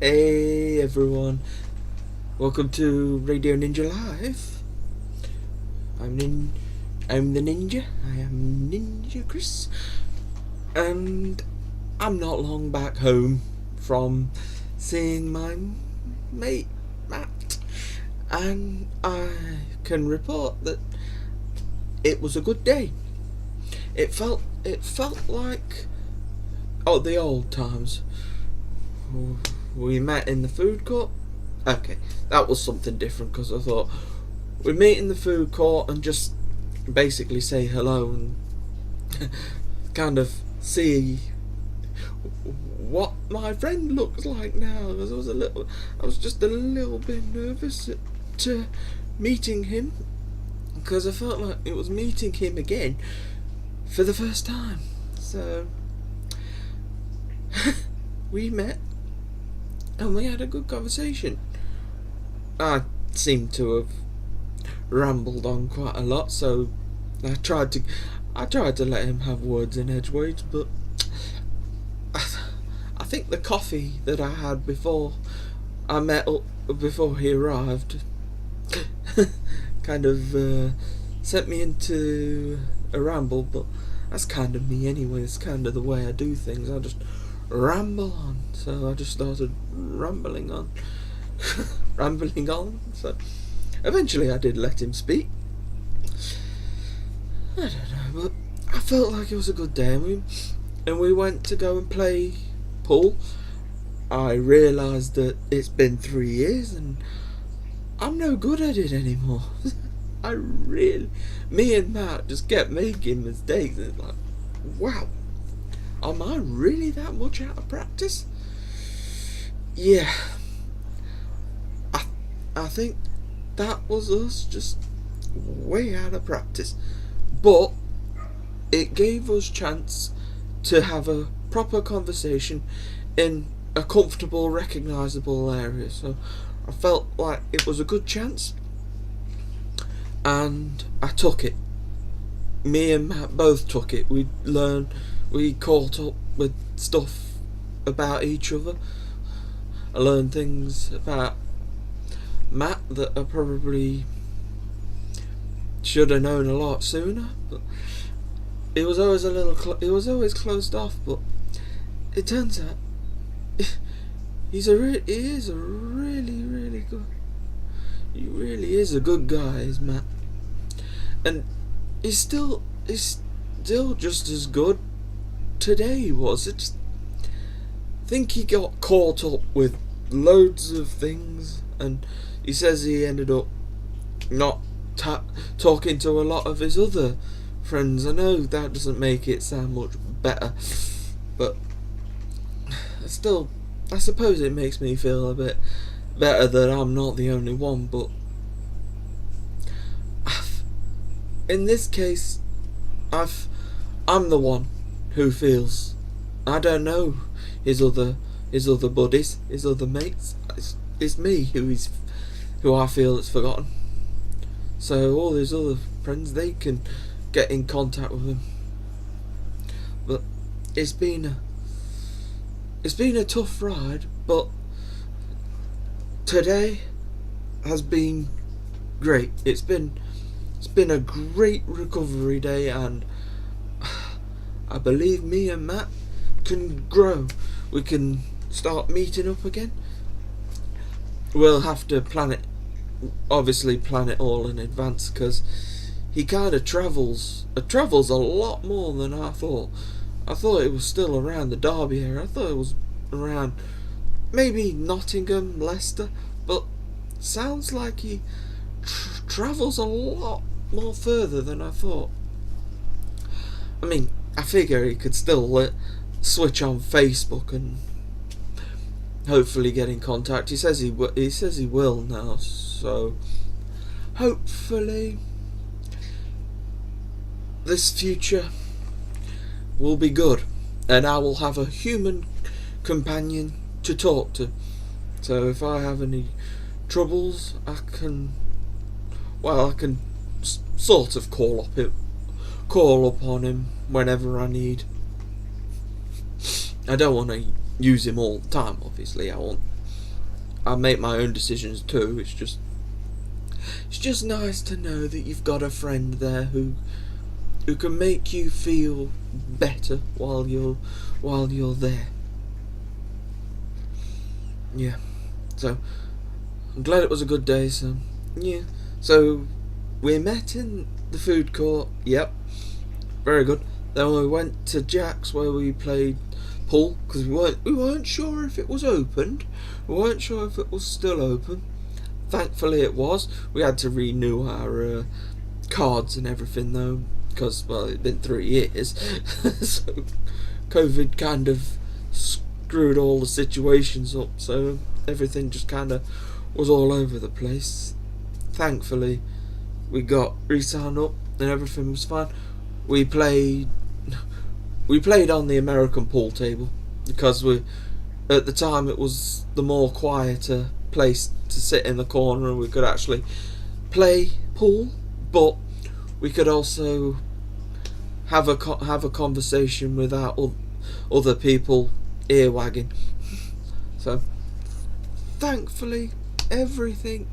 Hey everyone, welcome to Radio Ninja Live. I'm the ninja. I am NinjaChris, and I'm not long back home from seeing my mate Matt, and I can report that it was a good day. It felt like the old times. We met in the food court. Okay, that was something different because I thought we'd meet in the food court and just basically say hello and kind of see what my friend looks like now. Because I was just a little bit nervous to meeting him because I felt like it was meeting him again for the first time. So we met. And we had a good conversation. I seemed to have rambled on quite a lot, so I tried to let him have words in edgeways, but I think the coffee that I had before he arrived kind of sent me into a ramble, but that's kind of me anyway. It's kind of the way I do things. I just ramble on, so I just started rambling on. So eventually I did let him speak. I don't know, but I felt like it was a good day, and we went to go and play pool. I realised that it's been 3 years and I'm no good at it anymore. Me and Matt just kept making mistakes. It's like, wow, am I really that much out of practice? Yeah. I think that was us just way out of practice. But it gave us chance to have a proper conversation in a comfortable, recognisable area. So I felt like it was a good chance, and I took it. Me and Matt both took it. We caught up with stuff about each other. I learned things about Matt that I probably should have known a lot sooner, but it was always always closed off. But it turns out he is a really good. He really is a good guy, is Matt, and he's still just as good today he was. I think he got caught up with loads of things, and he says he ended up not talking to a lot of his other friends. I know that doesn't make it sound much better, but still, I suppose it makes me feel a bit better that I'm not the only one. But in this case, I'm the one who feels. I don't know his other buddies, his other mates. It's me who I feel is forgotten. So all his other friends, they can get in contact with him. But it's been a tough ride, but today has been great. It's been a great recovery day, and I believe me and Matt can grow. We can start meeting up again. We'll have to plan it all in advance, because he kind of travels a lot more than I thought. I thought it was still around the Derby area. I thought it was around maybe Nottingham, Leicester, but sounds like he travels a lot more further than I thought. I mean, I figure he could still switch on Facebook and hopefully get in contact. He says he will now, so hopefully this future will be good, and I will have a human companion to talk to. So if I have any troubles, I can sort of call upon him whenever I need. I don't want to use him all the time, obviously. I want I make my own decisions too. It's just nice to know that you've got a friend there who can make you feel better while you're there. Yeah. So I'm glad it was a good day. So yeah. So we met in the food court. Yep. Very good. Then we went to Jack's where we played pool because we weren't sure if it was opened. We weren't sure if it was still open. Thankfully it was. We had to renew our cards and everything though because it'd been 3 years. So COVID kind of screwed all the situations up. So everything just kind of was all over the place. Thankfully we got re-signed up and everything was fine. We played on the American pool table because at the time it was the more quieter place to sit in the corner and we could actually play pool, but we could also have a conversation without other people earwagging. So thankfully everything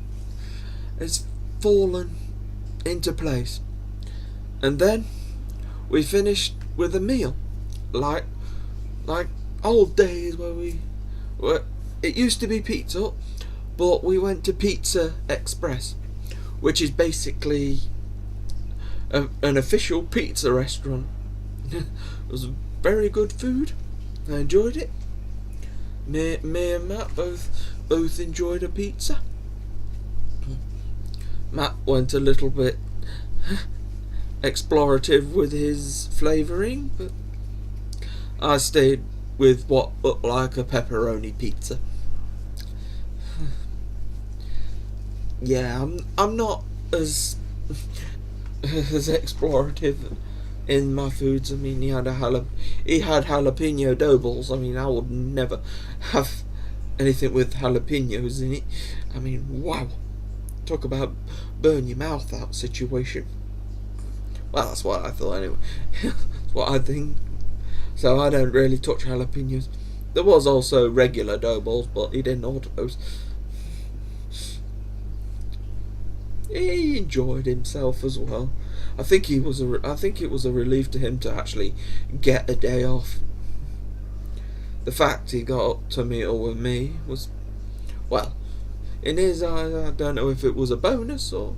has fallen into place, and then we finished with a meal, like old days where it used to be pizza, but we went to Pizza Express, which is basically an official pizza restaurant. It was very good food. I enjoyed it. Me and Matt both enjoyed a pizza. Matt went a little bit explorative with his flavouring, but I stayed with what looked like a pepperoni pizza. Yeah, I'm not as explorative in my foods. I mean, he had jalapeno doughballs. I mean, I would never have anything with jalapenos in it. I mean, wow. Talk about burn your mouth out situation. Well, that's what I thought anyway. That's what I think. So I don't really touch jalapenos. There was also regular doughballs, but he didn't order those. He enjoyed himself as well. I think it was a relief to him to actually get a day off. The fact he got to meet up with me was, well, in his eyes, I don't know if it was a bonus or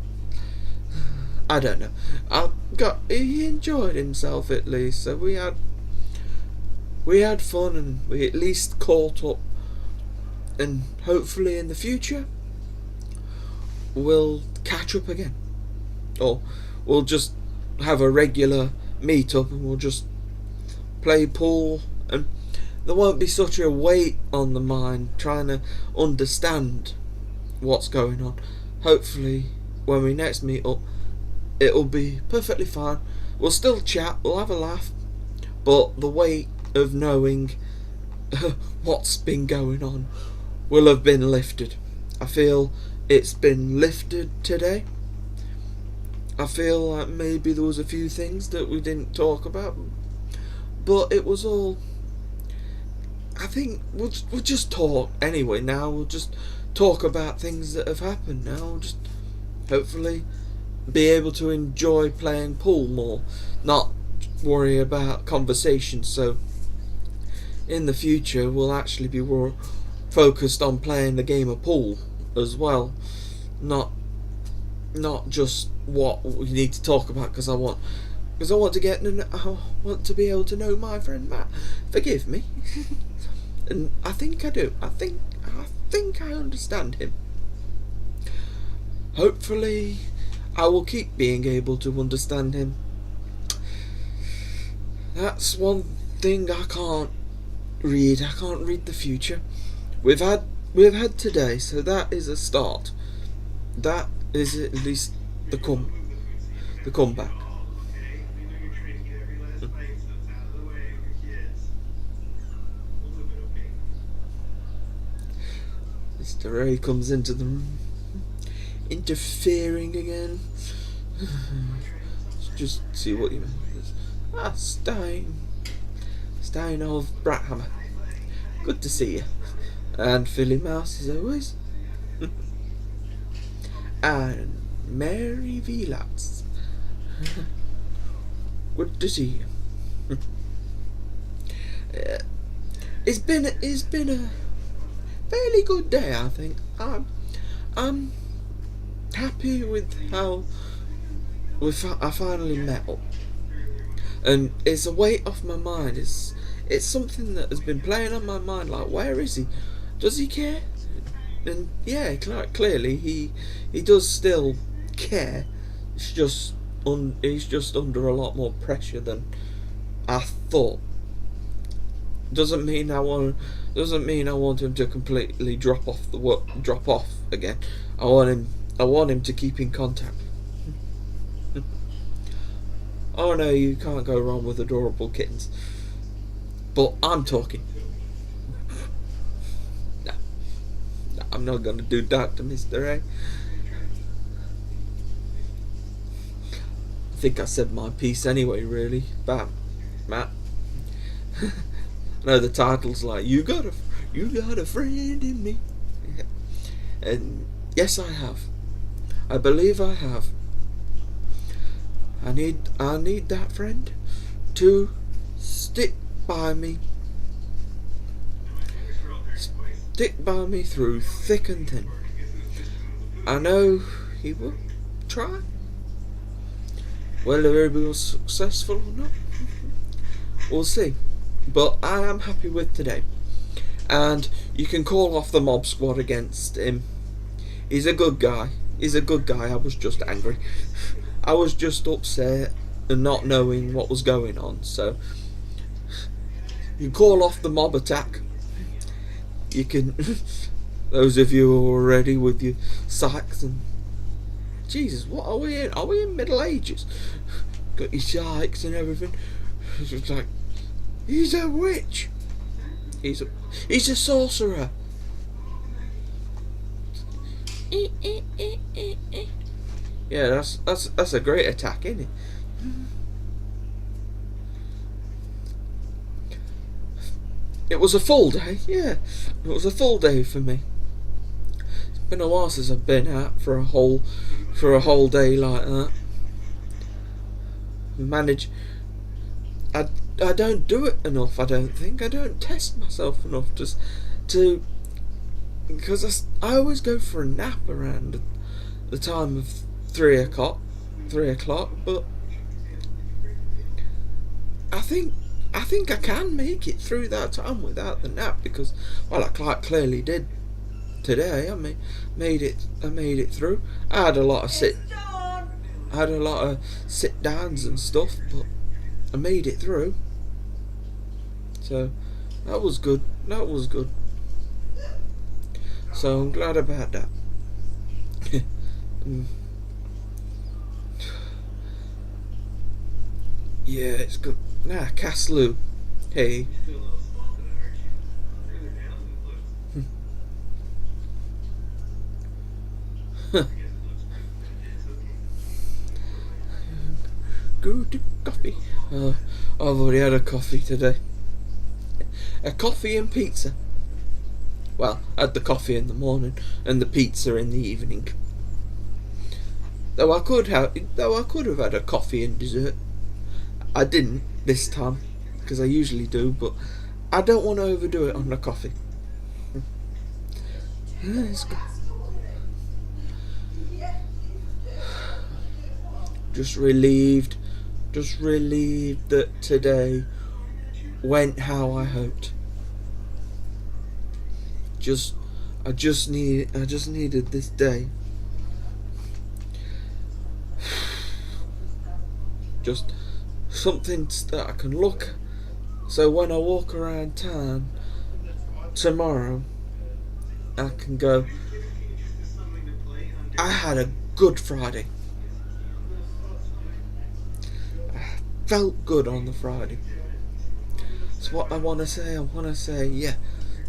I don't know. He enjoyed himself at least, so we had fun and we at least caught up, and hopefully in the future we'll catch up again, or we'll just have a regular meet up and we'll just play pool, and there won't be such a weight on the mind trying to understand what's going on. Hopefully when we next meet up it'll be perfectly fine. We'll still chat, we'll have a laugh, but the weight of knowing what's been going on will have been lifted. I feel it's been lifted today. I feel like maybe there was a few things that we didn't talk about, but it was all, I think we'll just talk anyway now. We'll just talk about things that have happened now. We'll just hopefully be able to enjoy playing pool more, not worry about conversations. So in the future we'll actually be more focused on playing the game of pool as well, not just what we need to talk about, because I want to be able to know my friend Matt. Forgive me. And I think I do. I think I understand him. Hopefully I will keep being able to understand him. That's one thing I can't read. I can't read the future. We've had today, so that is a start. That is at least the comeback. Mr. Ray comes into the room, interfering again. Let's just see what you mean. Stein of Brathammer. Good to see you. And Philly Mouse as always. And Mary V. Lads. Good to see you. It's been a fairly good day, I think. I'm happy with how I finally met up, and it's a weight off my mind. It's something that has been playing on my mind. Like, where is he? Does he care? And yeah, clearly he does still care. It's just he's just under a lot more pressure than I thought. Doesn't mean I want him to completely drop off again. I want him to keep in contact. Oh no, you can't go wrong with adorable kittens. But I'm talking. No, I'm not gonna do that to Mr. A. I think I said my piece anyway, really. Bam, Matt. No, the title's like, you got a friend in me. Yeah. And yes, I have. I believe I have. I need that friend to stick by me. Stick by me through thick and thin. I know he will try. Whether he will successful or not, we'll see. But I am happy with today. And you can call off the mob squad against him. He's a good guy. I was just angry. I was just upset and not knowing what was going on. So you call off the mob attack. You can those of you who are ready with your sykes and Jesus, what are we in? Are we in Middle Ages? Got your sykes and everything. It's just like, he's a witch. He's a sorcerer. Yeah, that's a great attack, isn't it? It was a full day, yeah. It was a full day for me. It's been a while since I've been out for a whole day like that. I don't do it enough, I don't think. I don't test myself enough because I always go for a nap around the time of 3 o'clock, but I think I can make it through that time without the nap because, well, I quite clearly did today. I made it through. I had a lot of sit downs and stuff, but I made it through. So that was good. So I'm glad about that. Yeah, it's good. Nah, Castloo. Hey. Go to coffee. I've already had a coffee today. A coffee and pizza. Well, I had the coffee in the morning and the pizza in the evening. Though I could have had a coffee and dessert. I didn't this time because I usually do, but I don't want to overdo it on the coffee. It's good. Just relieved that today went how I hoped. I just needed this day. Just something that I can look, so when I walk around town tomorrow, I can go, I had a good Friday. I felt good on the Friday. That's what I want to say. I want to say, yeah,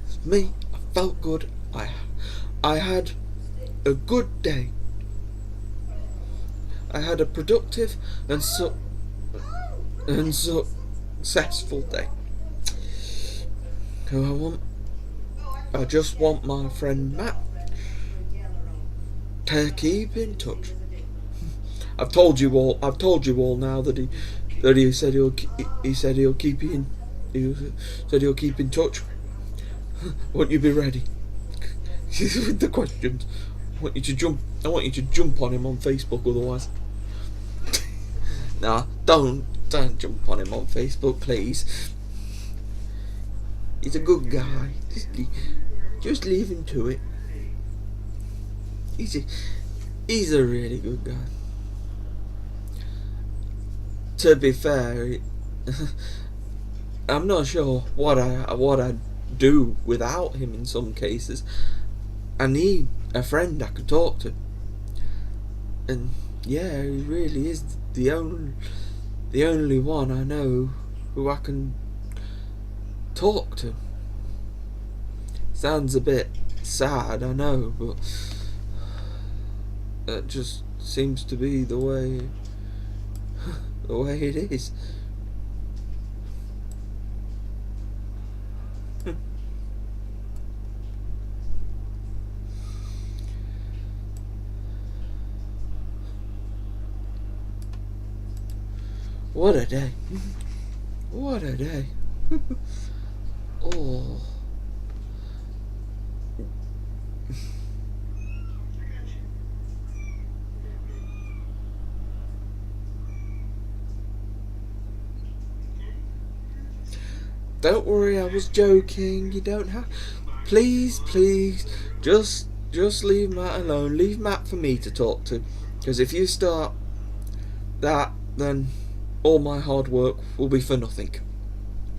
it's me. I felt good. I had a good day. I had a productive and successful day. Who I just want my friend Matt to keep in touch. I've told you all now that he said he'll keep in touch. Won't you be ready? With the questions. I want you to jump on him on Facebook, otherwise. Nah, don't jump on him on Facebook, please. He's a good guy. Just leave him to it. He's a really good guy. To be fair, I'm not sure what I'd do without him in some cases. I need a friend I could talk to, and yeah, he really is the only one I know who I can talk to. Sounds a bit sad, I know, but that just seems to be the way it is. What a day. What a day. Oh. Don't worry, I was joking. You don't have... Please, just leave Matt alone. Leave Matt for me to talk to. Because if you start that, then all my hard work will be for nothing.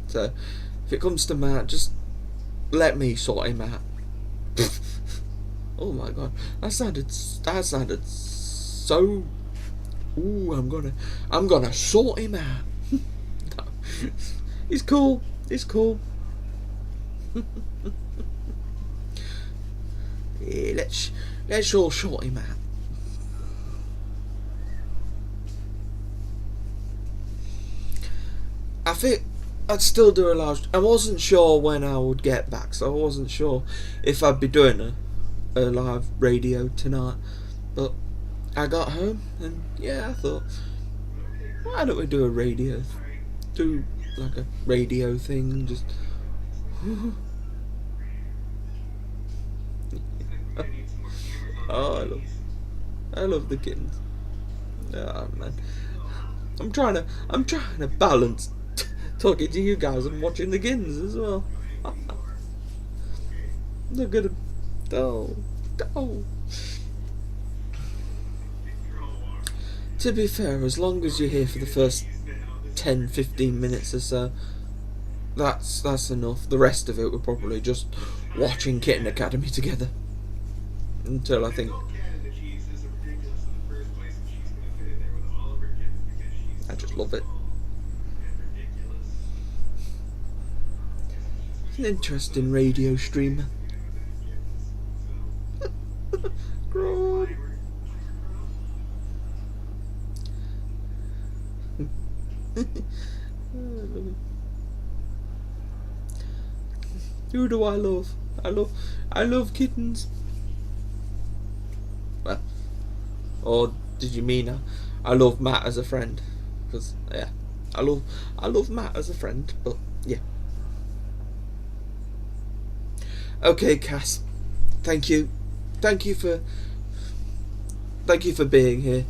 So, if it comes to Matt, just let me sort him out. Oh my god, that sounded so... Ooh, I'm gonna sort him out. No. He's cool. Yeah, let's all sort him out. I think I'd still do a live. I wasn't sure when I would get back, so I wasn't sure if I'd be doing a live radio tonight. But I got home and yeah, I thought, why don't we do a radio? Do like a radio thing, just. Oh, I love the kittens. Oh man, I'm trying to balance talking to you guys and watching the kittens as well. Look at them. Oh. To be fair, as long as you're here for the first 10-15 minutes or so, that's enough. The rest of it we're probably just watching Kitten Academy together until I think I just love it. An interesting radio streamer. God. Who do I love? I love kittens. Well, or did you mean I love Matt as a friend? Because yeah, I love Matt as a friend. But yeah. Okay, Cass. Thank you for being here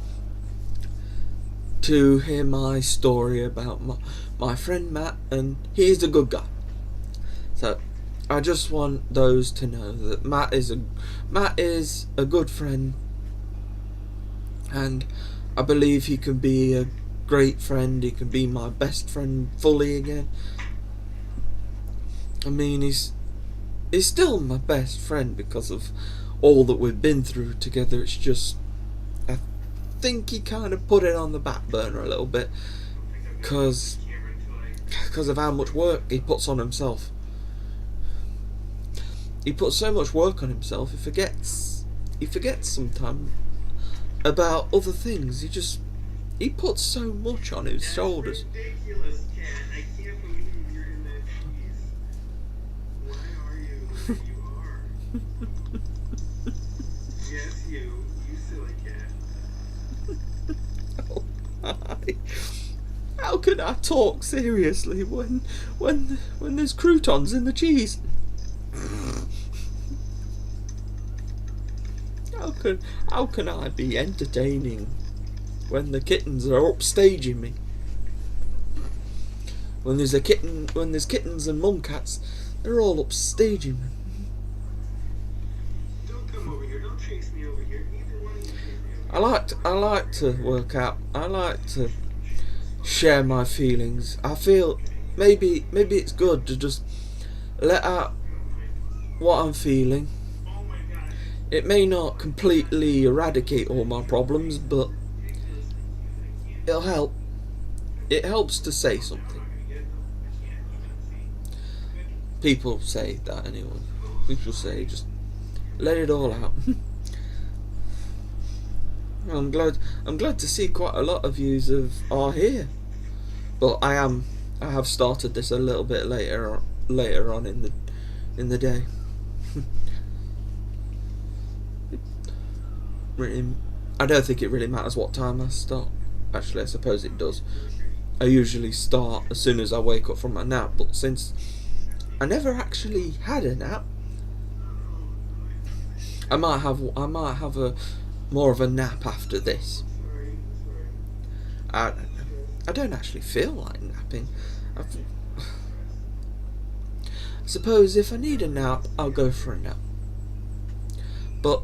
to hear my story about my friend Matt, and he's a good guy. So I just want those to know that Matt is a good friend, and I believe he can be a great friend. He can be my best friend fully again. I mean, he's still my best friend because of all that we've been through together. It's just I think he kind of put it on the back burner a little bit because of how much work he puts on himself. He puts so much work on himself, he forgets sometimes about other things. He puts so much on his shoulders. Ridiculous, Ken. I can't believe you're in that cheese. Why are you where you are? Yes, you can I talk seriously when there's croutons in the cheese? How can I be entertaining when the kittens are upstaging me? When there's kittens and mum cats, they're all upstaging me. Don't come over here. Don't chase me over here. Neither one of you chase me over here. I like to work out. I like to share my feelings. I feel maybe it's good to just let out what I'm feeling. Oh my god. It may not completely eradicate all my problems, but it'll help. It helps to say something. People say that anyway. People say just let it all out. I'm glad to see quite a lot of yous are here. But I have started this a little bit later on in the day. Really, I don't think it really matters what time I start. Actually, I suppose it does. I usually start as soon as I wake up from my nap, but since I never actually had a nap, I might have a more of a nap after this. I don't actually feel like napping. I suppose if I need a nap, I'll go for a nap. But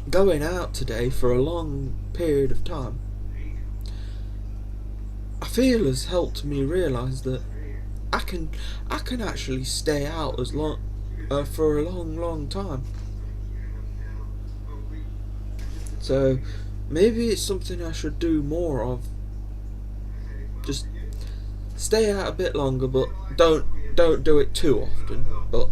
going out today for a long period of time, I feel has helped me realise that I can actually stay out as long for a long time. So maybe it's something I should do more of. Just stay out a bit longer, but don't do it too often. But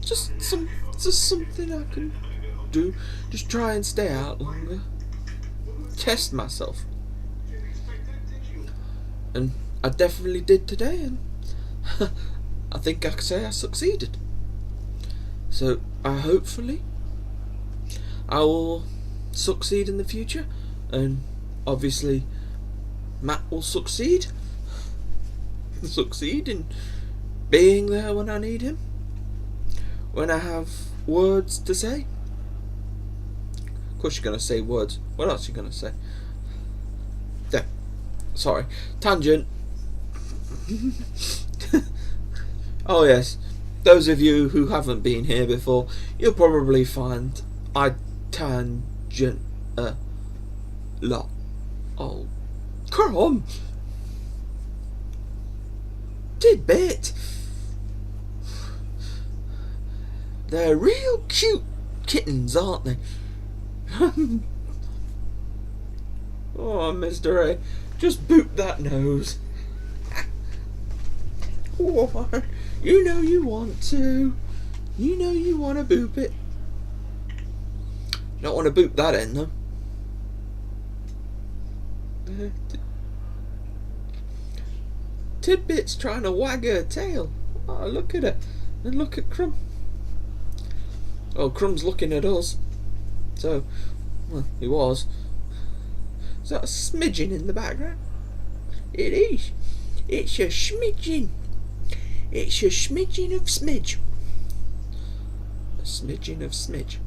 just something I can do. Just try and stay out longer. Test myself. And I definitely did today, and I think I can say I succeeded. So hopefully I will succeed in the future, and obviously Matt will succeed in being there when I need him, when I have words to say. Of course you're going to say words. What else are you going to say? There. Sorry. Tangent. Oh yes. Those of you who haven't been here before, you'll probably find I tangent a lot. Oh, come! Tidbit! They're real cute kittens, aren't they? Oh, Mr. A, just boot that nose. Oh, you know you want to. You know you want to boop it. Don't want to boop that end, though. Tidbit's trying to wag her tail. Oh, look at her. And look at Crumb. Oh, Crumb's looking at us. So, well, he was. Is that a smidgen in the background? It is. It's a smidgen. It's a smidgen of smidge. A smidgen of smidge.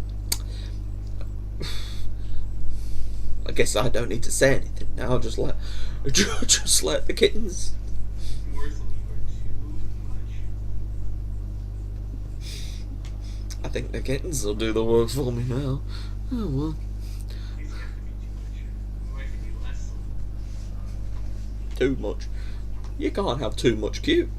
I guess I don't need to say anything now. Just let the kittens. I think the kittens will do the work for me now. Oh well. Too much. You can't have too much cute.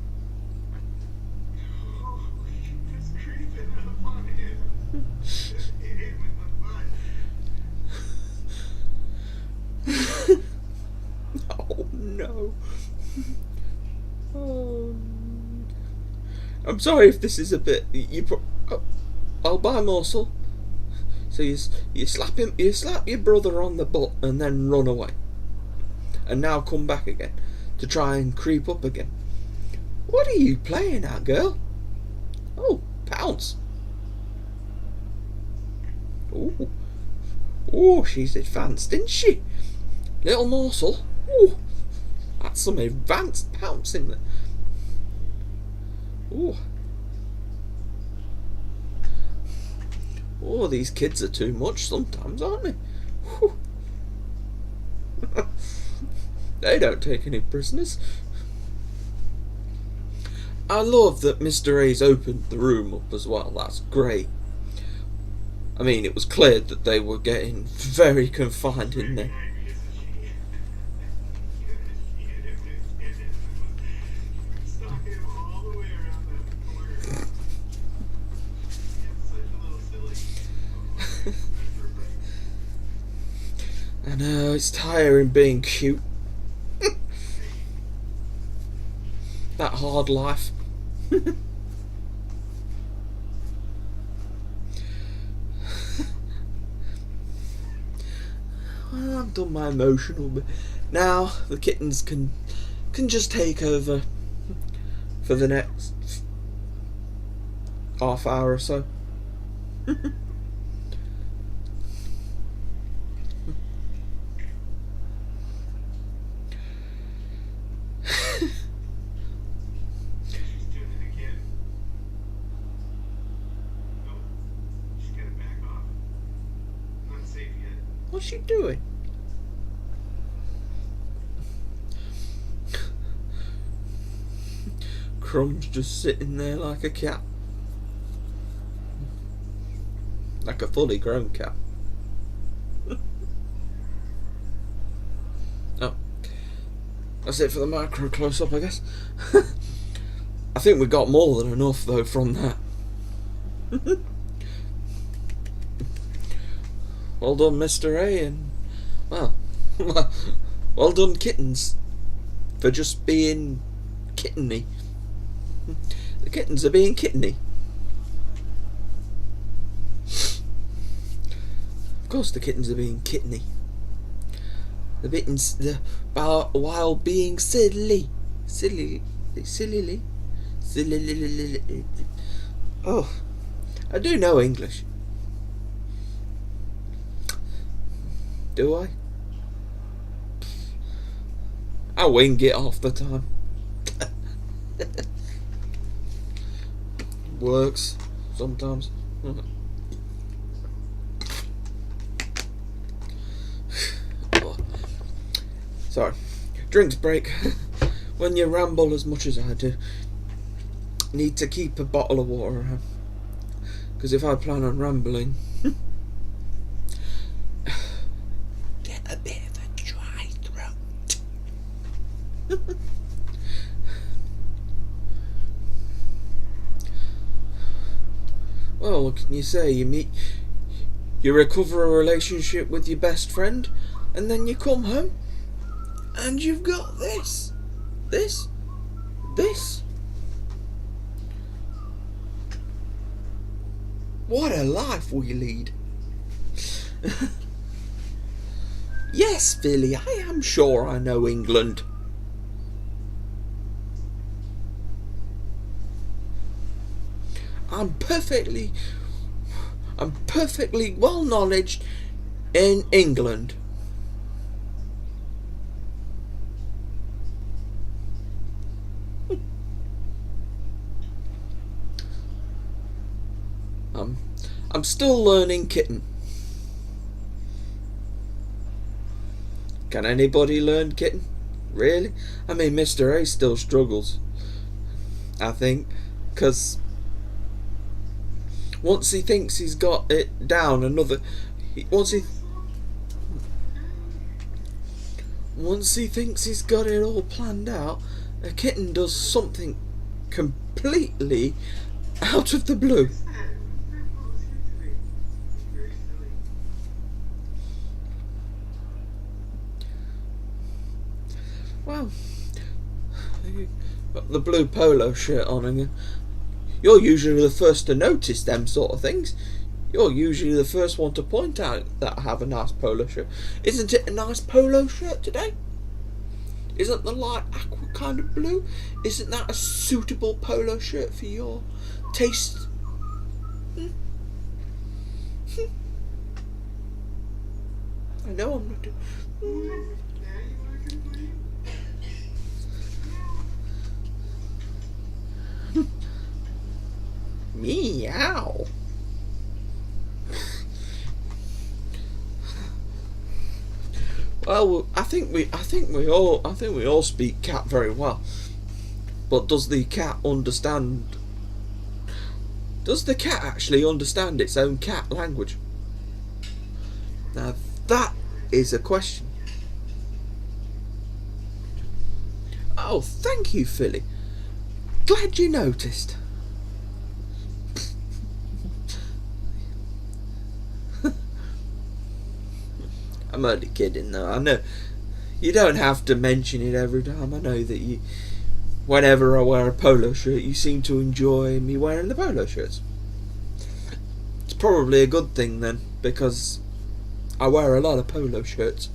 Oh no. Oh. I'm sorry if this is a bit. I'll buy a morsel. So you slap your brother on the butt and then run away, and now come back again to try and creep up again. What are you playing at, girl? Oh, pounce. Oh, she's advanced, isn't she? Little morsel. Ooh, that's some advanced pouncing there. Ooh. Oh, these kids are too much sometimes, aren't they? Whew. They don't take any prisoners. I love that Mr. A's opened the room up as well. That's great. I mean, it was clear that they were getting very confined in there. I know, it's tiring being cute. That hard life. Well, I've done my emotional bit. Now the kittens can just take over for the next half hour or so. What's she doing? Crumb's just sitting there like a cat. Like a fully grown cat. Oh. That's it for the macro close-up, I guess. I think we got more than enough, though, from that. Well done, Mr. A, and well done, Kittens, for just being kitteny. The kittens are being kitteny. Of course, the kittens are being kitteny. While being silly. Oh, I do know English. Do I? I wing it half the time. Works sometimes. Sorry. Drinks break. When you ramble as much as I do, need to keep a bottle of water around. Because if I plan on rambling, get a bit of a dry throat. Well, what can you say? You recover a relationship with your best friend, and then you come home, and you've got this. What a life we lead. Yes, Philly, I am sure I know England. I'm perfectly well knowledged in England. I'm still learning Kitten. Can anybody learn Kitten? Really? I mean, Mr. A still struggles, I think, because once he thinks he's got it down, once he thinks he's got it all planned out, a kitten does something completely out of the blue. Well, you got the blue polo shirt on, and you're usually the first to notice them sort of things. You're usually the first one to point out that I have a nice polo shirt. Isn't it a nice polo shirt today? Isn't the light aqua kind of blue? Isn't that a suitable polo shirt for your taste? I know I'm not doing... Meow. Well, I think we all speak cat very well. But does the cat understand? Does the cat actually understand its own cat language? Now that is a question. Oh, thank you, Philly. Glad you noticed. I'm only kidding though. I know you don't have to mention it every time. I know that you, whenever I wear a polo shirt, you seem to enjoy me wearing the polo shirts. It's probably a good thing then, because I wear a lot of polo shirts.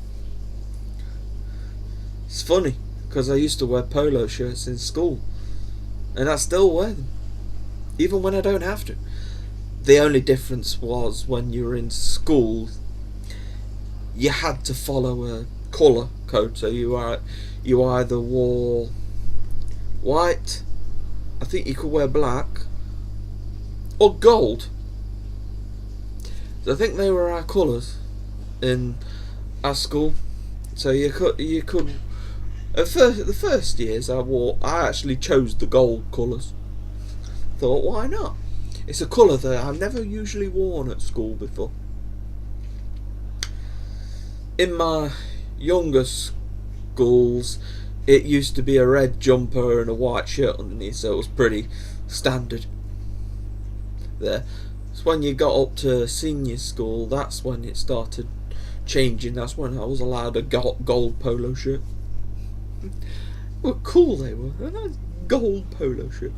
It's funny, because I used to wear polo shirts in school, and I still wear them, even when I don't have to. The only difference was when you were in school, you had to follow a colour code, so you either wore white, I think you could wear black, or gold. So I think they were our colours in our school. So you could at the first years I actually chose the gold colours. Thought, why not? It's a colour that I've never usually worn at school before. In my younger schools, it used to be a red jumper and a white shirt underneath, so it was pretty standard there. So when you got up to senior school, that's when it started changing. That's when I was allowed a gold polo shirt. Well, cool they were. A nice gold polo shirt.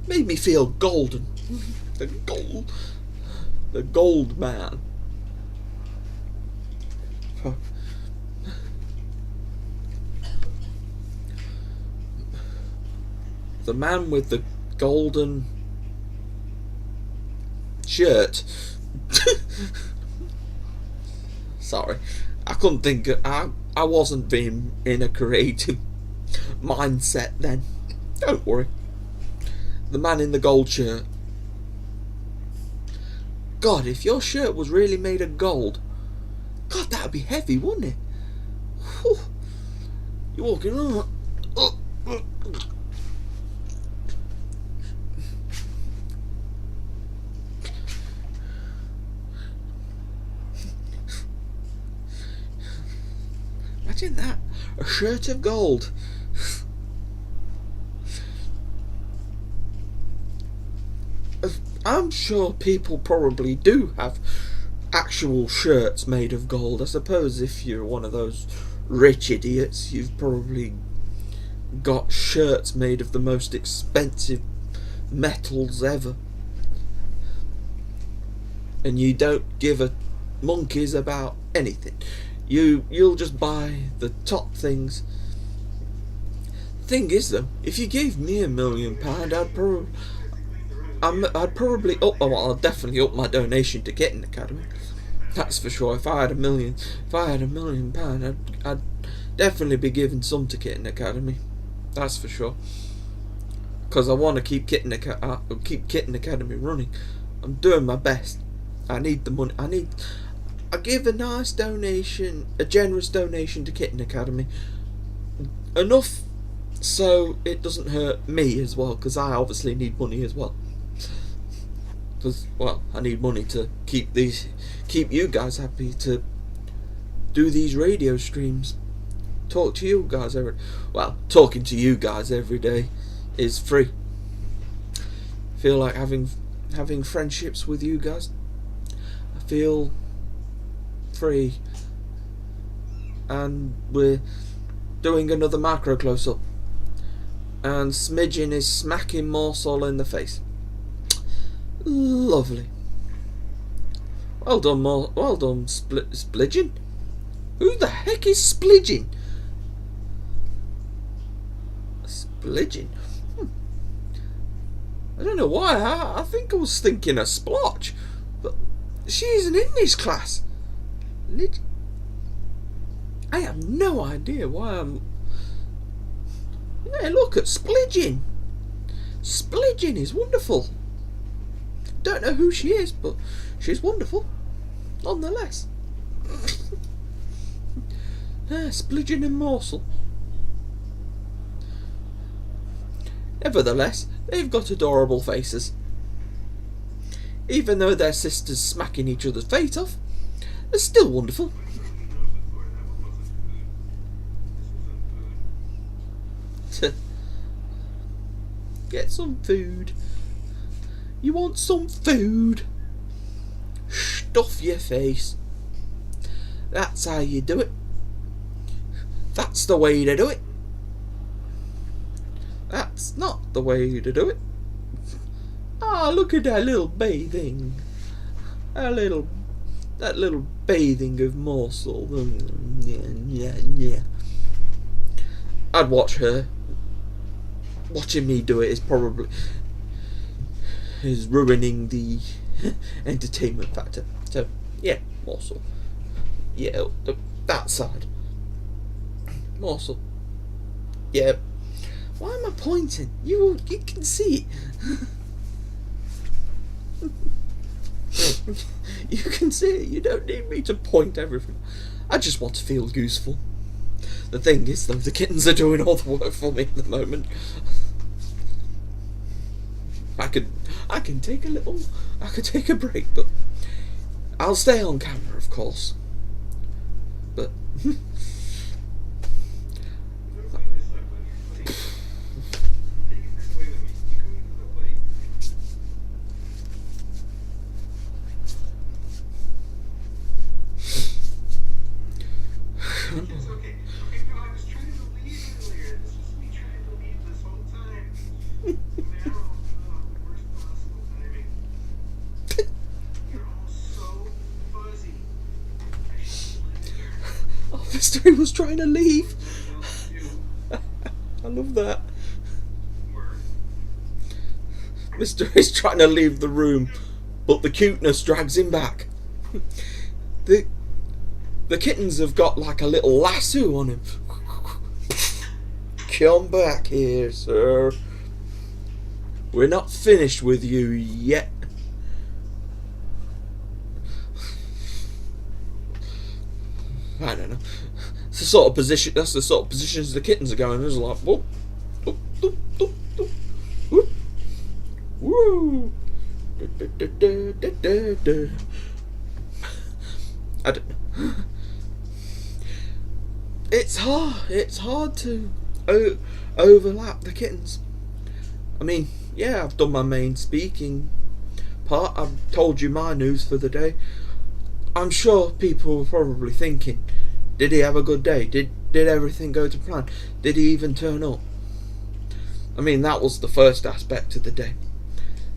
Made me feel golden. The gold man. The man with the golden shirt. Sorry, I couldn't think. I wasn't being in a creative mindset then. Don't worry. The man in the gold shirt. God, if your shirt was really made of gold, God, that would be heavy, wouldn't it? Whew. You're walking around. Imagine that, a shirt of gold. I'm sure people probably do have actual shirts made of gold. I suppose if you're one of those rich idiots, you've probably got shirts made of the most expensive metals ever, and you don't give a monkeys about anything. You'll just buy the top things. Thing is though, if you gave me £1 million, I'd definitely up my donation to Kitten Academy. That's for sure. If I had £1 million, I'd definitely be giving some to Kitten Academy. That's for sure. Because I want to keep Kitten Academy running. I'm doing my best. I need the money. I give a nice donation, a generous donation to Kitten Academy. Enough so it doesn't hurt me as well, because I obviously need money as well. Because, well, I need money to keep you guys happy, to do these radio streams, talk to you guys talking to you guys every day is free. Feel like having friendships with you guys. I feel free. And we're doing another macro close up, and Smidgen is smacking Morsel in the face. Lovely. Well done, Splidgen. Who the heck is Splidgen? Splidgen? I don't know why. I think I was thinking of Splotch, but she's an English class. I have no idea why I'm. Yeah, look at Splidgen. Splidgen is wonderful. don't know who she is, but she's wonderful, nonetheless. Splidgen and Morsel. Nevertheless, they've got adorable faces. Even though they're sisters smacking each other's face off, they're still wonderful. Get some food. You want some food? Stuff your face. That's how you do it. That's the way to do it. That's not the way to do it. Ah, look at that little bathing. That little bathing of Morsel. Yeah. I'd watch her. Watching me do it is ruining the entertainment factor. So yeah, Morsel. Yeah, that side. Morsel. Yeah. Why am I pointing? You can see it. You can see it. You don't need me to point everything. I just want to feel useful. The thing is, though, the kittens are doing all the work for me at the moment. I can take a break, but I'll stay on camera, of course. But It's okay. Okay, no, I was trying to leave earlier. This was me trying to leave this whole time. Now, the worst possible timing. You're all so fuzzy. I should live here. oh, Mr. was trying to leave. What else to do? I love that. Work. Mr. is trying to leave the room, but the cuteness drags him back. The kittens have got like a little lasso on him. Come back here, sir. We're not finished with you yet. I don't know. It's the sort of position. That's the sort of positions the kittens are going. It's like whoop, whoop, whoop, whoop, whoop, whoop, woo. Da, da, da, da, da, da. I don't know. It's hard to overlap the kittens. I mean, yeah, I've done my main speaking part. I've told you my news for the day. I'm sure people were probably thinking, did he have a good day? Did everything go to plan? Did he even turn up? I mean, that was the first aspect of the day.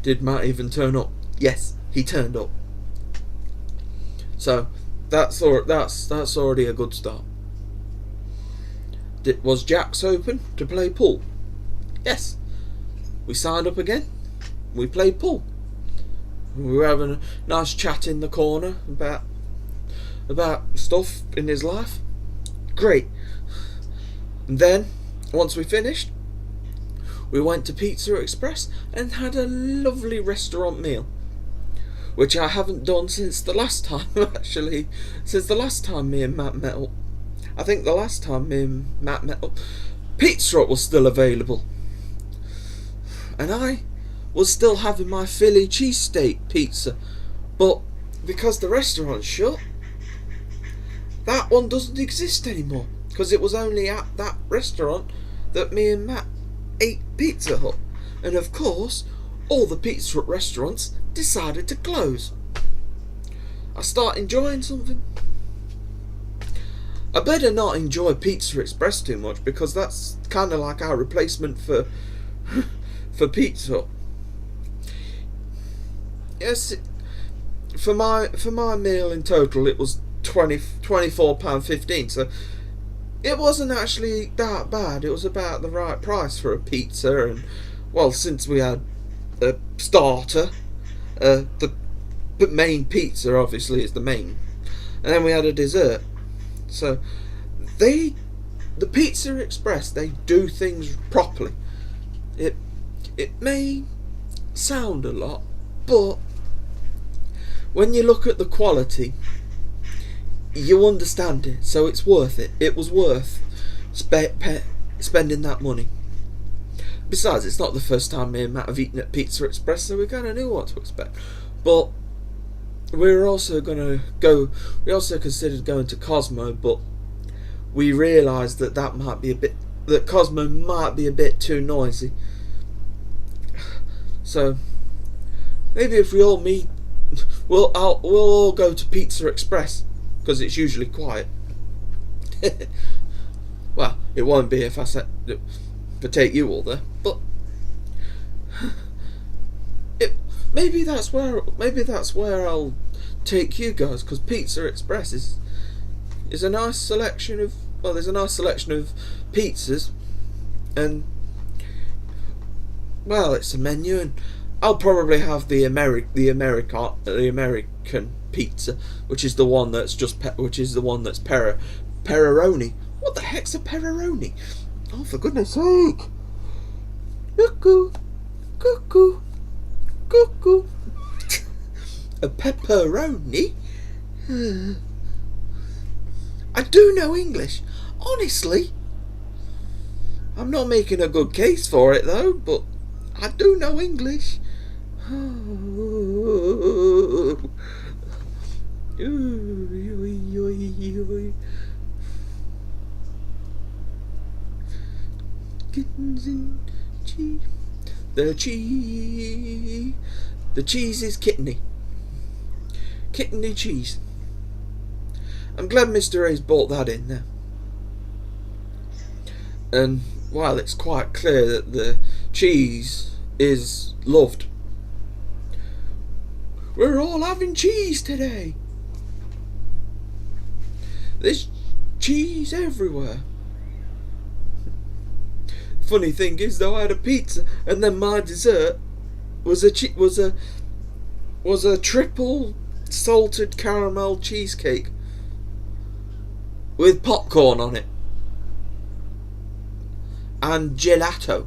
Did Matt even turn up? Yes, he turned up. So that's already a good start. Was Jack's open to play pool? Yes. We signed up again. We played pool. We were having a nice chat in the corner about stuff in his life. Great. And then, once we finished, we went to Pizza Express and had a lovely restaurant meal, which I haven't done since the last time, actually. Since the last time me and Matt met up. I think the last time me and Matt met up, Pizza Hut was still available. And I was still having my Philly cheesesteak pizza. But because the restaurant's shut, that one doesn't exist anymore. Because it was only at that restaurant that me and Matt ate Pizza Hut. And of course, all the Pizza Hut restaurants decided to close. I start enjoying something. I better not enjoy Pizza Express too much, because that's kind of like our replacement for Pizza Hut. Yes, for my meal in total it was £24.15, so it wasn't actually that bad. It was about the right price for a pizza, and well, since we had a starter, the main pizza obviously is the main, and then we had a dessert. So the Pizza Express, they do things properly. It may sound a lot, but when you look at the quality, you understand it, so it's worth it. It was worth spending that money. Besides, it's not the first time me and Matt have eaten at Pizza Express, so we kind of knew what to expect. But we also considered going to Cosmo, but we realised that Cosmo might be a bit too noisy. So maybe if we all meet, we'll all go to Pizza Express, because it's usually quiet. Well, it won't be if I take you all there, but maybe that's where I'll take you guys, because Pizza Express is a nice selection of there's a nice selection of pizzas, and it's a menu, and I'll probably have the American pizza, which is the one that's pepperoni. What the heck's a pepperoni? Oh, for goodness sake! Cuckoo, cuckoo, cuckoo. A pepperoni? I do know English, honestly. I'm not making a good case for it though, but I do know English. Kittens and cheese. The cheese is kitteny. Kitteny cheese. I'm glad Mr. A's brought that in there. And while it's quite clear that the cheese is loved, we're all having cheese today. There's cheese everywhere. Funny thing is though, I had a pizza and then my dessert was a triple salted caramel cheesecake with popcorn on it and gelato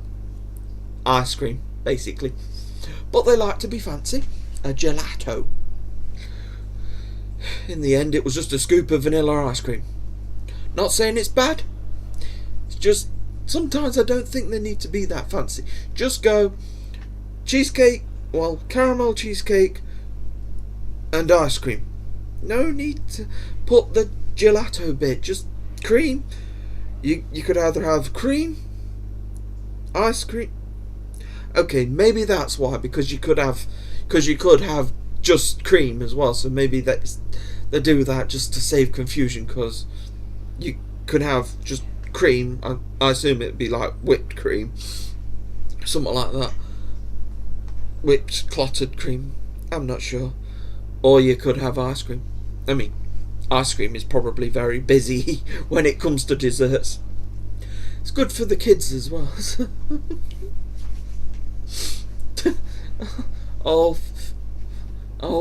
ice cream, basically. But they like to be fancy. A gelato. In the end, it was just a scoop of vanilla ice cream. Not saying it's bad. It's just sometimes I don't think they need to be that fancy. Just go cheesecake, caramel cheesecake and ice cream. No need to put the gelato bit. Just cream. You could either have cream, ice cream. Okay, maybe that's why, because you could have just cream as well. So maybe they do that just to save confusion, because you could have just cream. I assume it'd be like whipped cream, something like that. Whipped clotted cream. I'm not sure. Or you could have ice cream. I mean, ice cream is probably very busy when it comes to desserts. It's good for the kids as well. Oh,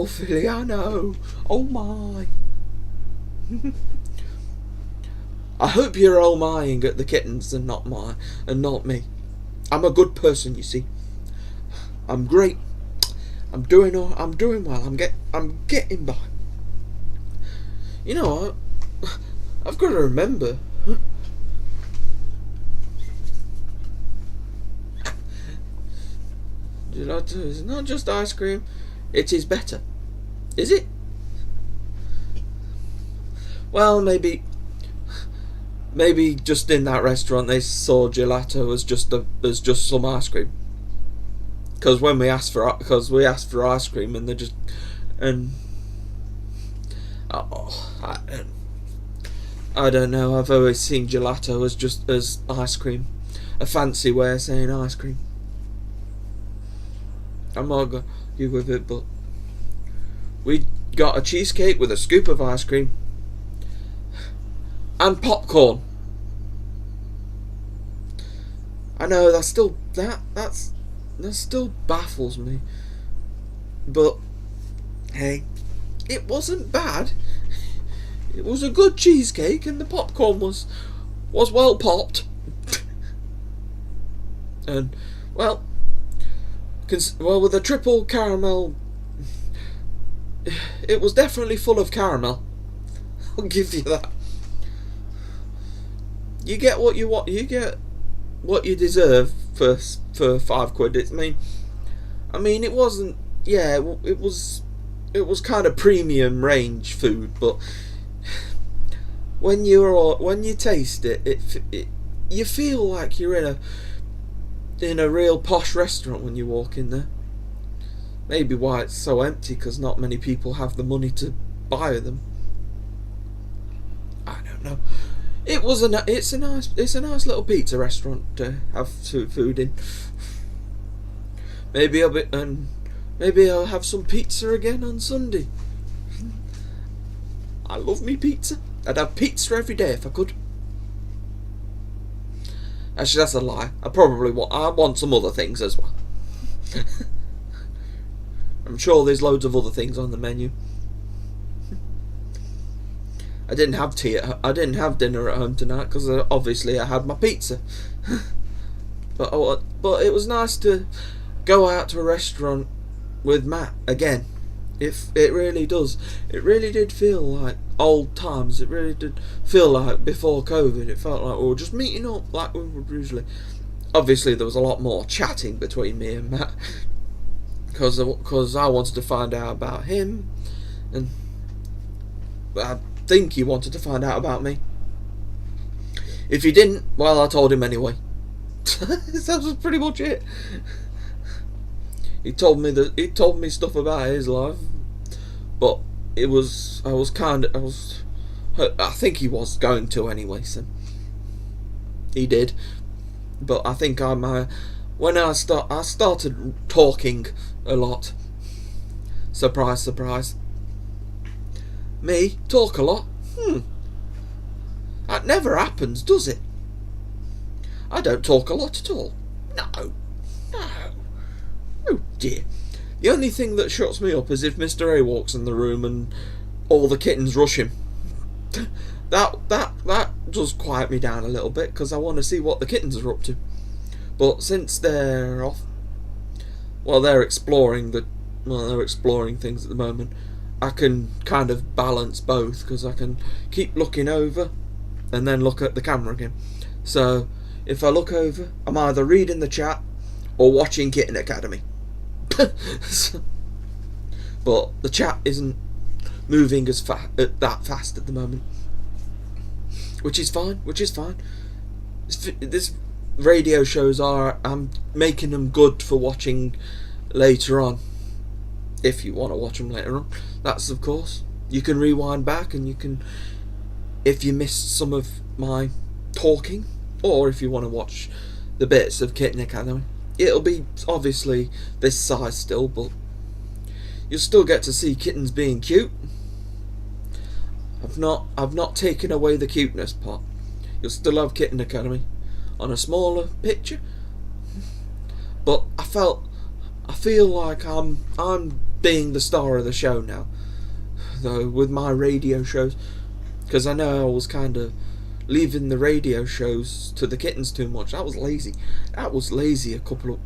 Philly, I know. Oh my. I hope you're oh mying at the kittens and not me. I'm a good person, you see. I'm great. I'm doing well. I'm getting by. You know, I've got to remember. Gelato is not just ice cream. It is better. Is it? Well, maybe just in that restaurant they saw gelato as just some ice cream. Because we asked for ice cream and I don't know. I've always seen gelato as ice cream, a fancy way of saying ice cream. I'm not gonna argue with it, but we got a cheesecake with a scoop of ice cream and popcorn. I know that still baffles me, but hey, it wasn't bad. It was a good cheesecake, and the popcorn was well popped. And with a triple caramel it was definitely full of caramel. I'll give you that. You get what you want. You get what you deserve for £5. I mean, it wasn't. Yeah, it was. It was kind of premium range food, but when you taste it, you feel like you're in a real posh restaurant when you walk in there. Maybe why it's so empty, because not many people have the money to buy them. I don't know. It's a nice little pizza restaurant to have food in. Maybe I'll have some pizza again on Sunday. I love me pizza. I'd have pizza every day if I could. Actually, that's a lie. I want some other things as well. I'm sure there's loads of other things on the menu. I didn't have dinner at home tonight because obviously I had my pizza. But it was nice to go out to a restaurant with Matt again. It really does. It really did feel like old times. It really did feel like before COVID. It felt like we were just meeting up like we would usually. Obviously, there was a lot more chatting between me and Matt because I wanted to find out about him, and I think he wanted to find out about me. If he didn't, well, I told him anyway. That was pretty much it. He told me stuff about his life, but I think he was going to anyway, so he did. But I think when I started talking a lot. Surprise, surprise. Me talk a lot? That never happens, does it? I don't talk a lot at all. No. Oh dear. The only thing that shuts me up is if Mr. A walks in the room and all the kittens rush him. That does quiet me down a little bit, because I want to see what the kittens are up to. But since they're off, they're exploring things at the moment. I can kind of balance both, because I can keep looking over and then look at the camera again. So if I look over, I'm either reading the chat or watching Kitten Academy. But the chat isn't moving that fast at the moment, which is fine. This radio shows I'm making them good for watching later on. If you want to watch them later on, that's of course. You can rewind back, and you can, if you missed some of my talking, or if you want to watch the bits of Kitten Academy. It'll be obviously this size still, but you'll still get to see kittens being cute. I've not taken away the cuteness part. You'll still have Kitten Academy on a smaller picture, but I feel like I'm being the star of the show now, though, with my radio shows, because I know I was kind of leaving the radio shows to the kittens too much. That was lazy. A couple of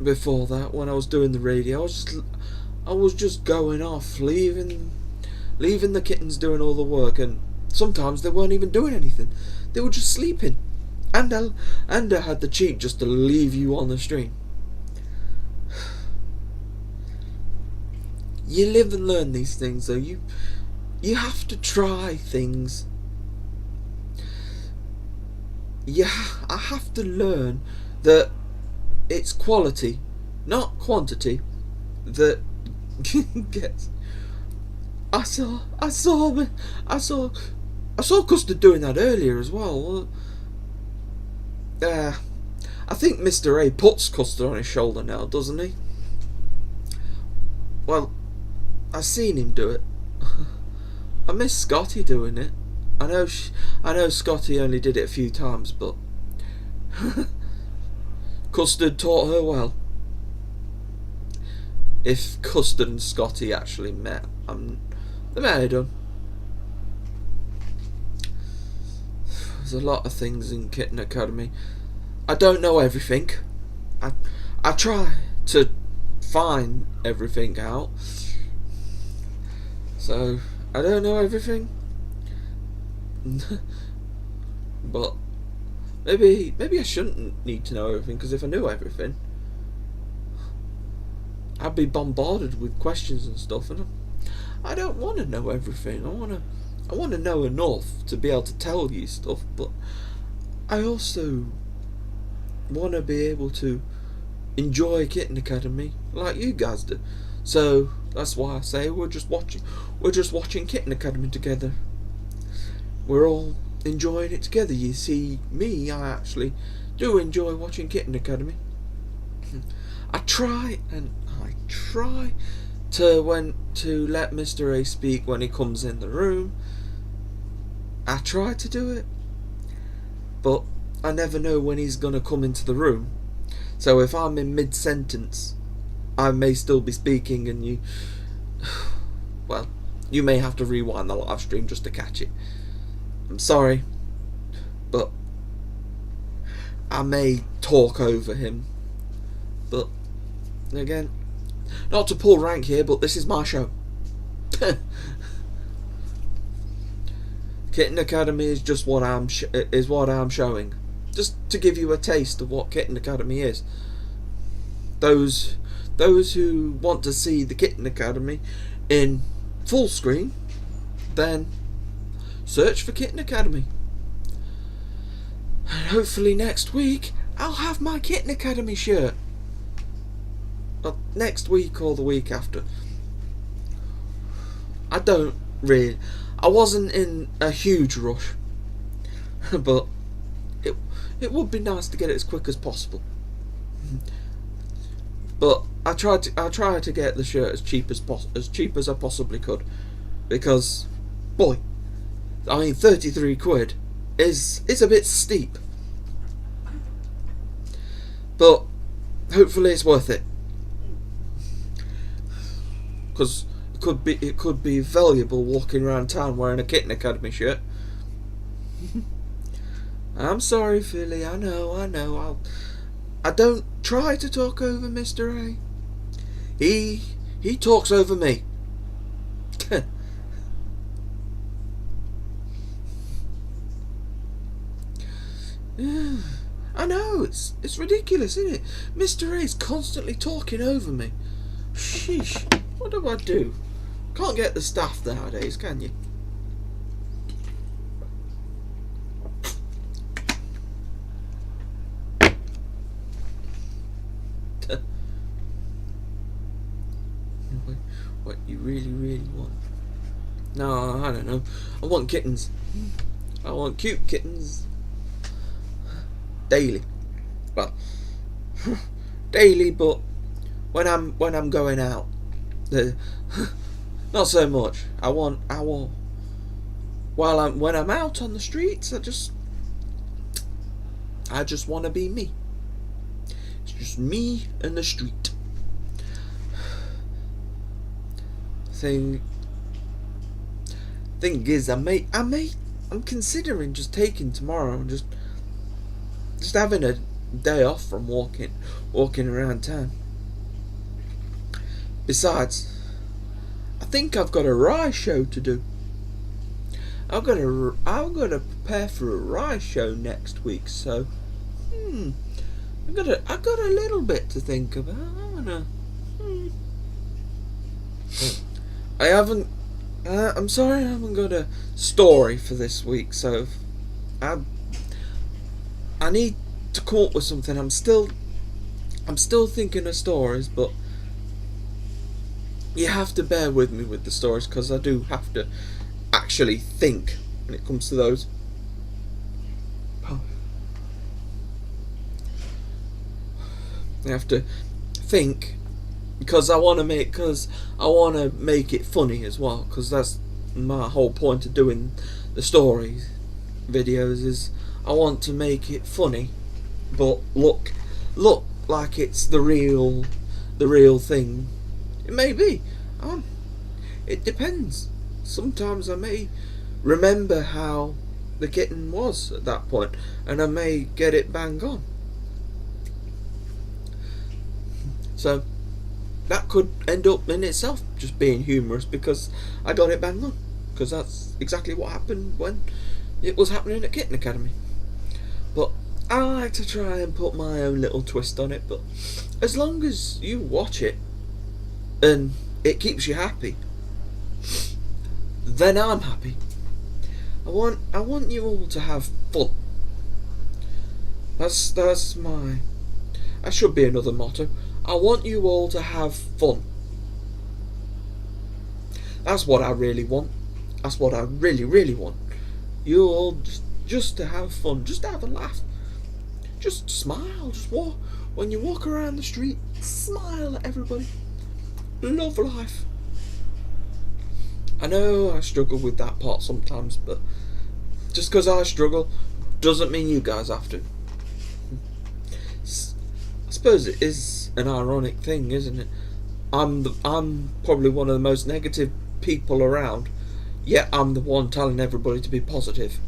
before that, when I was doing the radio, I was just going off, leaving the kittens doing all the work, and sometimes they weren't even doing anything. They were just sleeping, and I had the cheek just to leave you on the stream. You live and learn these things, though. You have to try things. I have to learn that it's quality, not quantity, that gets. I saw Custard doing that earlier as well. I think Mr. A puts Custard on his shoulder now, doesn't he? Well, I've seen him do it. I miss Scotty doing it. I know Scotty only did it a few times, but Custard taught her well. If Custard and Scotty actually met, they may have done. There's a lot of things in Kitten Academy. I don't know everything. I try to find everything out. So I don't know everything, but maybe I shouldn't need to know everything, because if I knew everything, I'd be bombarded with questions and stuff, and I don't want to know everything. I want to know enough to be able to tell you stuff, but I also want to be able to enjoy Kitten Academy like you guys do. So that's why I say we're just watching Kitten Academy together. We're all enjoying it together. You see, me, I actually do enjoy watching Kitten Academy. I try to let Mr. A speak when he comes in the room. I try to do it, but I never know when he's gonna come into the room. So if I'm in mid-sentence, I may still be speaking, and you may have to rewind the live stream just to catch it. I'm sorry, but I may talk over him. But again, not to pull rank here, but this is my show. Kitten Academy is just what I'm showing, just to give you a taste of what Kitten Academy is. Those who want to see the Kitten Academy in full screen, then search for Kitten Academy. And hopefully next week I'll have my Kitten Academy shirt. Well, next week or the week after. I wasn't in a huge rush, but it would be nice to get it as quick as possible. But I tried to get the shirt as cheap as I possibly could, because, boy, I mean, 33 quid is a bit steep, but hopefully it's worth it, because it could be valuable walking around town wearing a Kitten Academy shirt. I'm sorry, Philly. I know. I don't try to talk over Mr. A. He talks over me. I know, it's ridiculous, isn't it? Mr. A's constantly talking over me. Sheesh, what do I do? Can't get the staff nowadays, can you? What you really want? No, I don't know. I want kittens. I want cute kittens. Daily. Well, daily, but when I'm going out, not so much. When I'm out on the streets, I just want to be me. It's just me and the street. Thing is, I'm considering just taking tomorrow and just having a day off from walking around town. Besides, I think I've got a Rise show to do. I've got to prepare for a Rise show next week, so I've got a little bit to think about. I don't know. I'm sorry I haven't got a story for this week, so I need to come up with something. I'm still thinking of stories, but you have to bear with me with the stories, because I do have to actually think when it comes to those. I have to think, because I want to make it funny as well, because that's my whole point of doing the story videos, is I want to make it funny but look like it's the real thing. It may be. It depends. Sometimes I may remember how the kitten was at that point, and I may get it bang on. So that could end up in itself just being humorous because I got it bang on. Because that's exactly what happened when it was happening at Kitten Academy. But I like to try and put my own little twist on it. But as long as you watch it and it keeps you happy, then I'm happy. I want you all to have fun. That's my... That should be another motto. I want you all to have fun. That's what I really want. That's what I really, really want. You all just to have fun. Just to have a laugh. Just smile. Just walk. When you walk around the street, smile at everybody. Love life. I know I struggle with that part sometimes, but just because I struggle doesn't mean you guys have to. I suppose it is an ironic thing, isn't it? I'm probably one of the most negative people around, yet I'm the one telling everybody to be positive.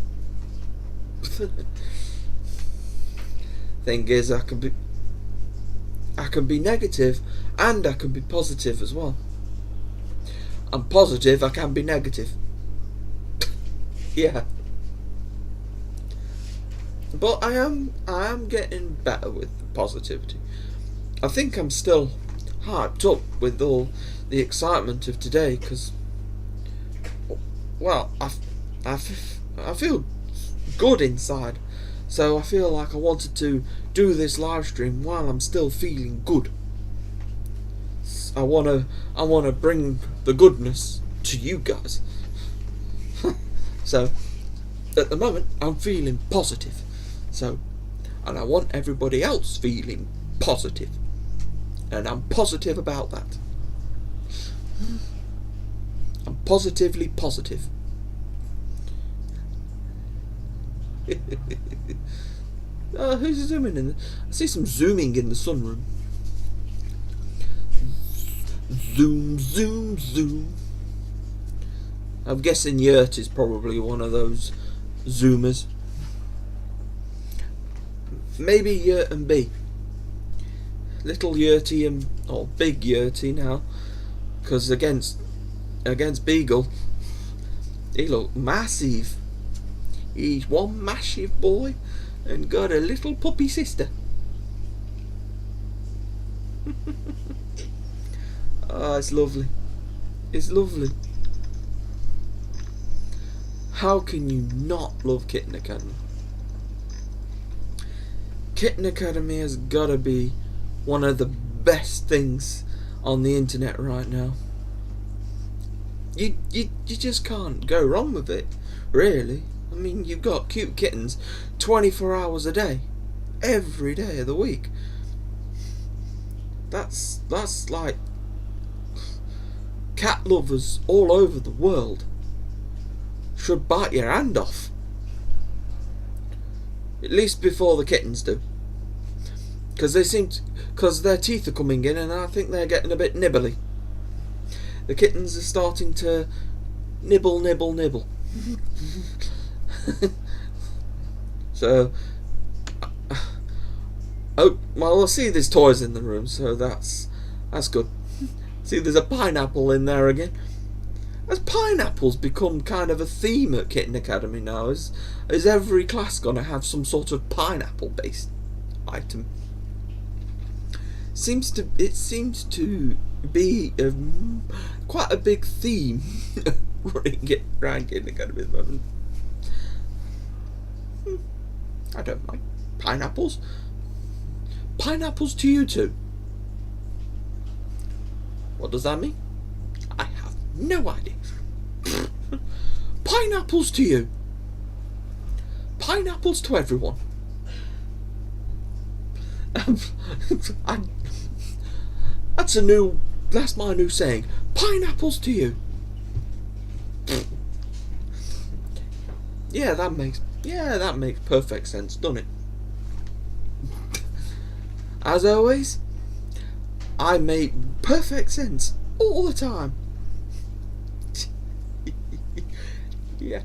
Thing is, I can be negative and I can be positive as well. I'm positive, I can be negative. Yeah. But I am getting better with positivity. I think I'm still hyped up with all the excitement of today because, well, I feel good inside. So I feel like I wanted to do this live stream while I'm still feeling good. I wanna bring the goodness to you guys. So at the moment I'm feeling positive. So, and I want everybody else feeling positive. And I'm positive about that. I'm positively positive. Who's zooming in? I see some zooming in the sunroom. Zoom, zoom, zoom. I'm guessing Yurt is probably one of those zoomers. Maybe Yurt and B. Little Yurty and big Yurty now, because against Beagle, he looked massive. He's one massive boy and got a little puppy sister. Oh, it's lovely. It's lovely. How can you not love Kitten Academy? Kitten Academy has got to be one of the best things on the internet right now. You just can't go wrong with it, really. I mean, you've got cute kittens 24 hours a day, every day of the week. That's like cat lovers all over the world should bite your hand off. At least before the kittens do. Because their teeth are coming in and I think they're getting a bit nibbly. The kittens are starting to nibble, nibble, nibble. So, oh, well, I see there's toys in the room, so that's good. See, there's a pineapple in there again. Has pineapples become kind of a theme at Kitten Academy now? Is every class going to have some sort of pineapple-based item? It seems to be quite a big theme running it around Kitten Academy at the moment. I don't mind pineapples. Pineapples to you too. What does that mean? I have no idea. Pineapples to you. Pineapples to everyone. That's my new saying. Pineapples to you. Yeah, that makes perfect sense, doesn't it? As always, I make perfect sense all the time. Yeah.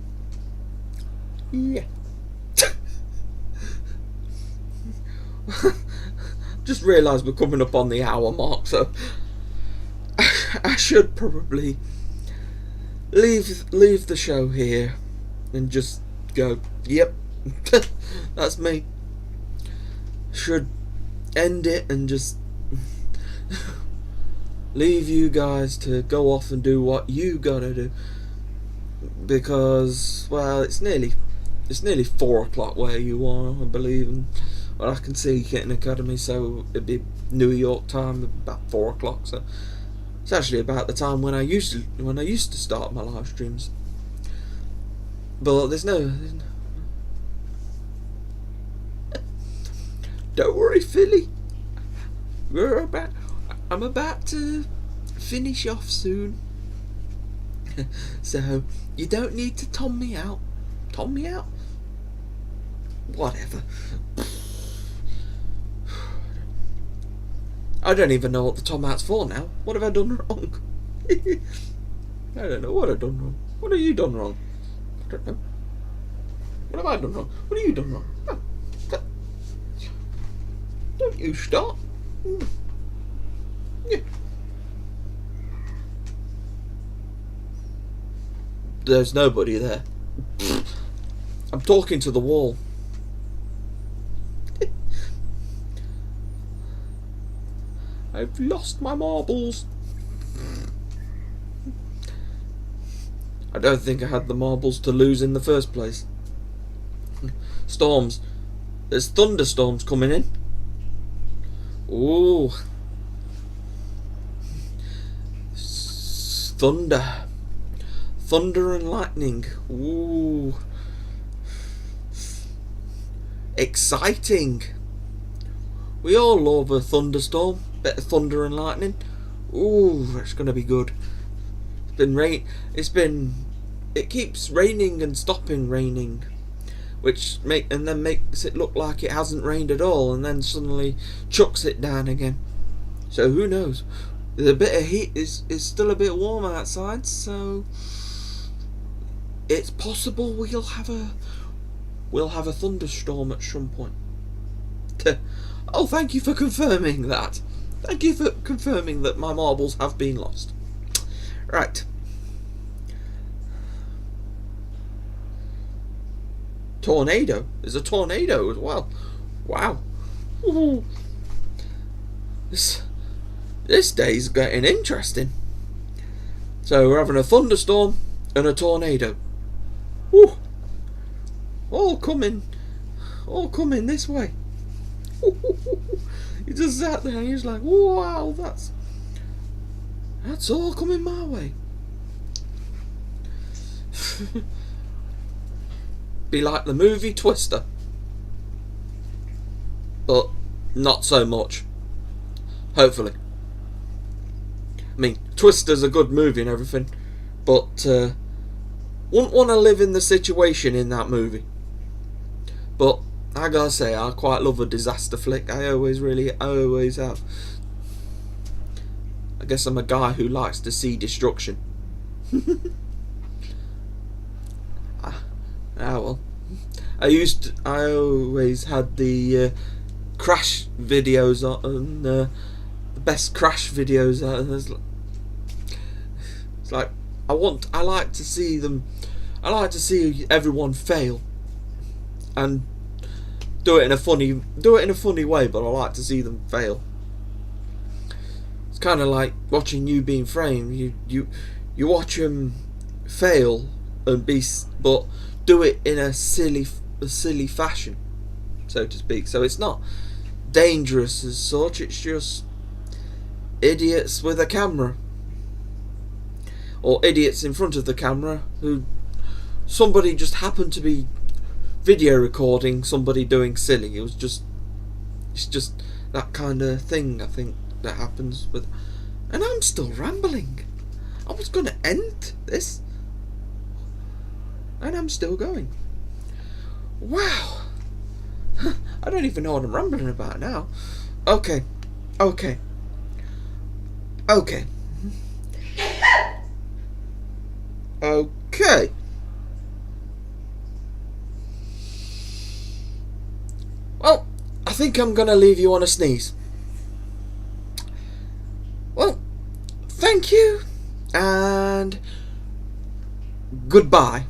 Just realised we're coming up on the hour mark, so I should probably leave the show here and just go, yep, that's me. Should end it and just leave you guys to go off and do what you gotta do, because, well, it's nearly 4 o'clock where you are, I believe, and well, I can see Kitten Academy, so it'd be New York time about 4 o'clock. So it's actually about the time when I used to start my live streams. But there's no don't worry, Philly. I'm about to finish off soon. So you don't need to tom me out. Tom me out? Whatever. I don't even know what the tom out's for now. What have I done wrong? I don't know what I've done wrong. What have you done wrong? I don't know. What have I done wrong? What have you done wrong? No. Don't you start. Yeah. There's nobody there. I'm talking to the wall. I've lost my marbles. I don't think I had the marbles to lose in the first place. Storms. There's thunderstorms coming in. Ooh. Thunder. Thunder and lightning. Ooh. Exciting. We all love a thunderstorm. Bit of thunder and lightning. Ooh, it's gonna be good. It's been rain. It keeps raining and stopping raining, which makes it look like it hasn't rained at all, and then suddenly chucks it down again. So who knows? The bit of heat is still a bit warm outside, so it's possible we'll have a thunderstorm at some point. Oh, thank you for confirming that. Thank you for confirming that my marbles have been lost. Right. Tornado. There's a tornado as well. Wow. Ooh. This day's getting interesting. So we're having a thunderstorm and a tornado. Woo. All coming this way. He just sat there and he was like, wow, that's all coming my way. Be like the movie Twister, but not so much. Hopefully. I mean, Twister's a good movie and everything, but wouldn't want to live in the situation in that movie. But I gotta say, I quite love a disaster flick. I always have. I guess I'm a guy who likes to see destruction. Well. I always had the crash videos on the best crash videos. It's like I like to see them. I like to see everyone fail, and do it in a funny way. But I like to see them fail. It's kind of like watching You Being Framed. You watch them fail and but do it in a silly fashion, so to speak. So it's not dangerous as such. It's just idiots with a camera, or idiots in front of the camera who somebody just happened to be video recording somebody doing silly. It's just that kind of thing, I think, that happens with. And I'm still rambling. I was going to end this, and I'm still going. Wow. I don't even know what I'm rambling about now. Okay. Okay. Well, I think I'm going to leave you on a sneeze. Well, thank thank you, and goodbye.